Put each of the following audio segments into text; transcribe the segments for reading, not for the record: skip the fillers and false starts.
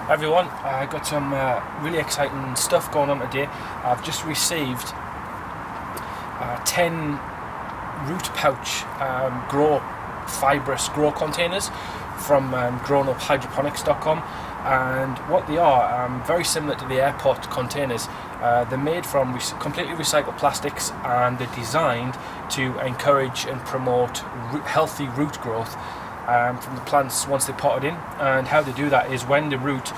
Everyone, I got some really exciting stuff going on today. I've just received 10 root pouch fibrous grow containers from grownuphydroponics.com, and what they are, very similar to the airport containers. They're made from completely recycled plastics, and they're designed to encourage and promote healthy root growth from the plants once they're potted in. And how they do that is when the root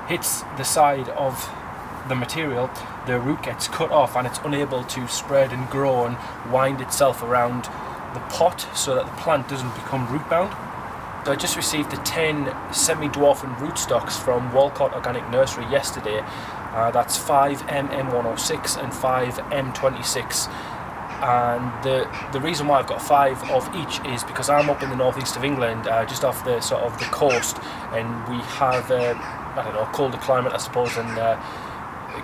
hits the side of the material, the root gets cut off and it's unable to spread and grow and wind itself around the pot so that the plant doesn't become root bound. So I just received the 10 semi-dwarfing rootstocks from Walcott Organic Nursery yesterday. That's 5 M106 and 5 M26. And the reason why I've got 5 of each is because I'm up in the northeast of England, just off the sort of the coast, and we have I don't know, colder climate I suppose, and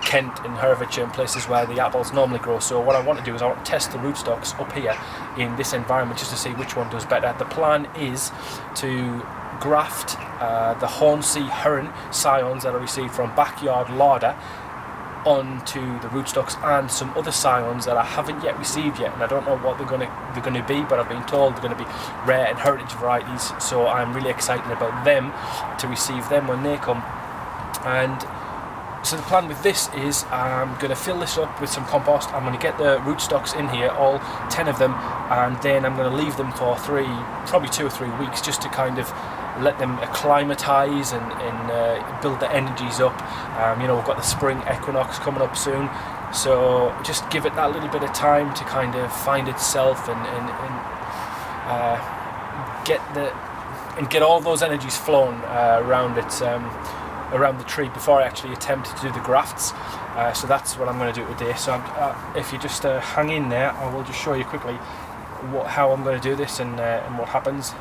Kent and Herefordshire and places where the apples normally grow. So what I want to do is I want to test the rootstocks up here in this environment just to see which one does better. The plan is to graft the Hornsea Heron scions that I received from Backyard Larder onto the rootstocks, and some other scions that I haven't yet received yet, and I don't know what they're going to be, but I've been told they're going to be rare and heritage varieties, so I'm really excited about them, to receive them when they come. And so the plan with this is I'm going to fill this up with some compost. I'm going to get the rootstocks in here, all 10 of them, and then I'm going to leave them for probably 2 or 3 weeks, just to kind of let them acclimatise and build the energies up. You know, we've got the spring equinox coming up soon, so just give it that little bit of time to kind of find itself and get all those energies flowing around the tree before I actually attempt to do the grafts. So that's what I'm going to do today. So if you just hang in there, I will just show you quickly how I'm going to do this and what happens.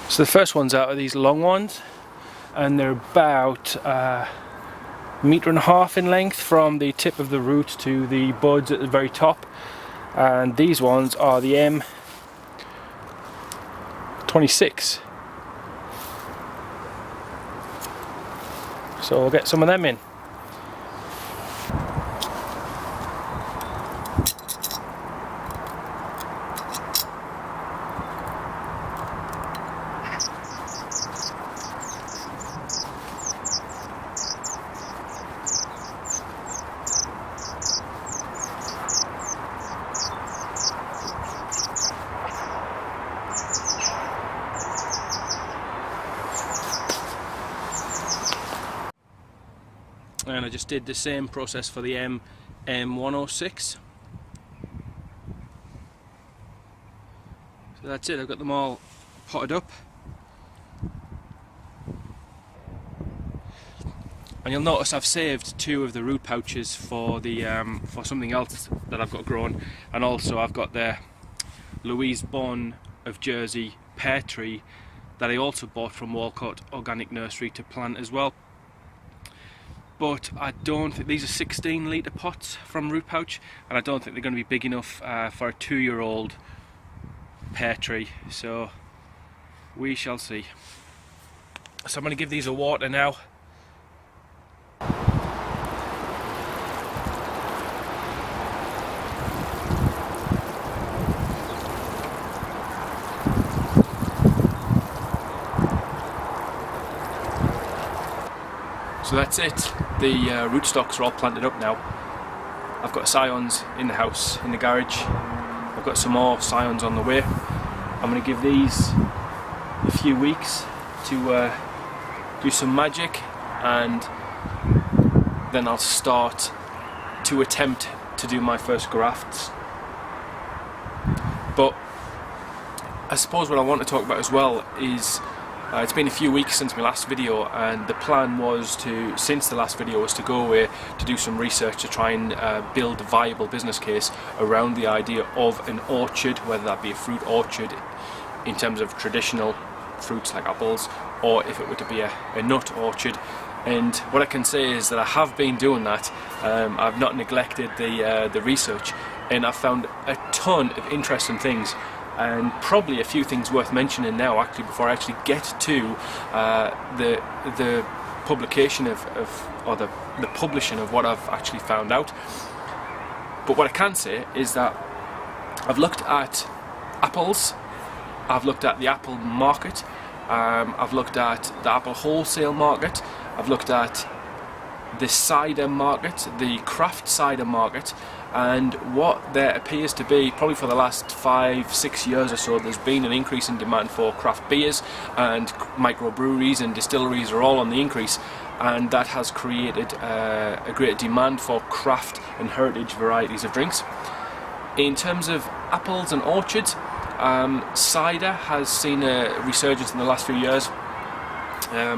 So the first ones out are these long ones, and they're about 1.5 meters in length from the tip of the root to the buds at the very top. And these ones are the M26. So we'll get some of them in. And I just did the same process for the M106. So that's it, I've got them all potted up. And you'll notice I've saved 2 of the root pouches for the for something else that I've got growing, and also I've got the Louise Bonne of Jersey pear tree that I also bought from Walcott Organic Nursery to plant as well. But I don't think these are 16 litre pots from root pouch, and I don't think they're going to be big enough for a 2-year-old pear tree, so we shall see. So I'm going to give these a water now. So that's it, the rootstocks are all planted up now. I've got scions in the house, in the garage. I've got some more scions on the way. I'm going to give these a few weeks to do some magic, and then I'll start to attempt to do my first grafts. But I suppose what I want to talk about as well is it's been a few weeks since my last video, and the plan was since the last video was to go away to do some research to try and build a viable business case around the idea of an orchard, whether that be a fruit orchard in terms of traditional fruits like apples, or if it were to be a nut orchard, And what I can say is that I have been doing that. I've not neglected the research, and I've found a ton of interesting things, and probably a few things worth mentioning now actually before I actually get to the publication or the publishing of what I've actually found out. But what I can say is that I've looked at apples, I've looked at the apple market, I've looked at the apple wholesale market, I've looked at the cider market, the craft cider market, and what there appears to be, probably for the last 5-6 years or so, there's been an increase in demand for craft beers, and microbreweries and distilleries are all on the increase, and that has created a great demand for craft and heritage varieties of drinks. In terms of apples and orchards, cider has seen a resurgence in the last few years,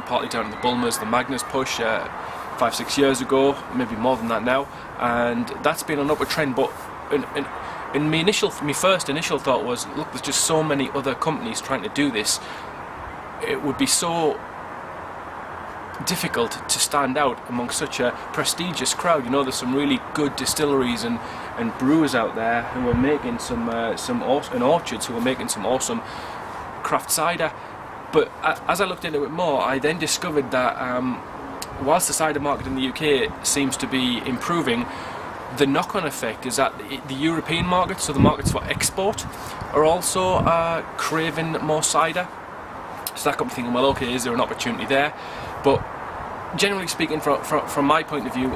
partly down to the Bulmers, the Magnus push 5-6 years ago, maybe more than that now, and that's been an upward trend. But in my first initial thought was, look, there's just so many other companies trying to do this, it would be so difficult to stand out among such a prestigious crowd. You know, there's some really good distilleries and brewers out there who are making and orchards who are making some awesome craft cider. But as I looked into it more, I then discovered that whilst the cider market in the UK seems to be improving, the knock-on effect is that the European markets, so the markets for export, are also craving more cider. So that got me thinking, well, okay, is there an opportunity there? But generally speaking, from my point of view,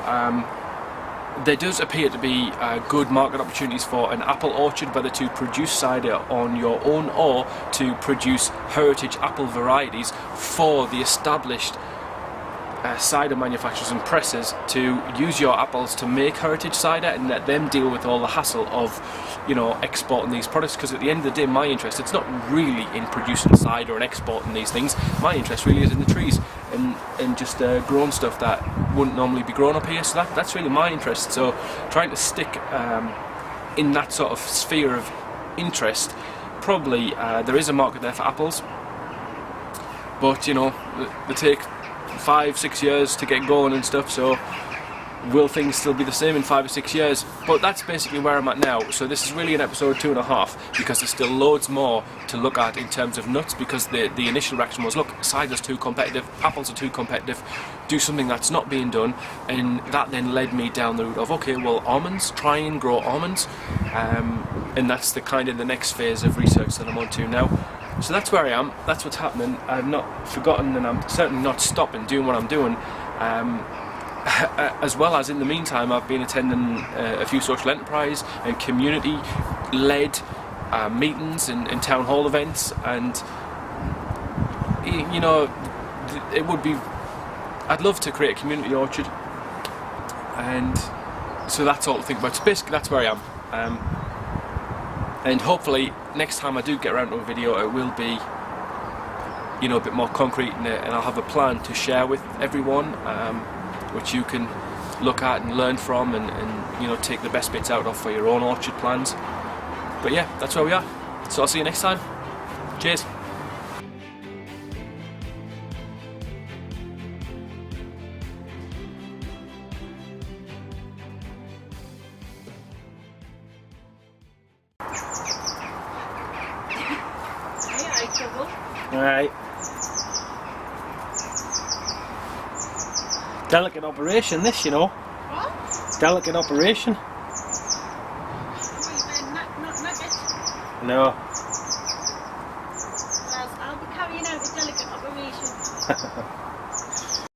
there does appear to be good market opportunities for an apple orchard, whether to produce cider on your own or to produce heritage apple varieties for the established cider manufacturers and presses to use your apples to make heritage cider and let them deal with all the hassle of, you know, exporting these products. Because at the end of the day, my interest, it's not really in producing cider and exporting these things. My interest really is in the trees and just growing stuff that wouldn't normally be grown up here. So that's really my interest. So trying to stick in that sort of sphere of interest, probably there is a market there for apples, but you know, they take 5-6 years to get going and stuff, so will things still be the same in 5 or 6 years? But that's basically where I'm at now. So this is really an episode 2.5, because there's still loads more to look at in terms of nuts, because the initial reaction was, look, cider's too competitive, apples are too competitive, do something that's not being done. And that then led me down the route of, okay, well, almonds, try and grow almonds, and that's the kind of the next phase of research that I'm on to now. So that's where I am, that's what's happening. I've not forgotten, and I'm certainly not stopping doing what I'm doing. As well as in the meantime, I've been attending a few social enterprise and community-led meetings and town hall events, and you know, it would be, I'd love to create a community orchard, and so that's all to think about. So basically that's where I am. And hopefully next time I do get around to a video, it will be, you know, a bit more concrete, and I'll have a plan to share with everyone, which you can look at and learn from, and you know, take the best bits out of for your own orchard plans. But yeah, that's where we are. So I'll see you next time. Cheers. Alright. Delicate operation this, you know. What? Delicate operation. Not nuggets? No. I'll be carrying out a delicate operation.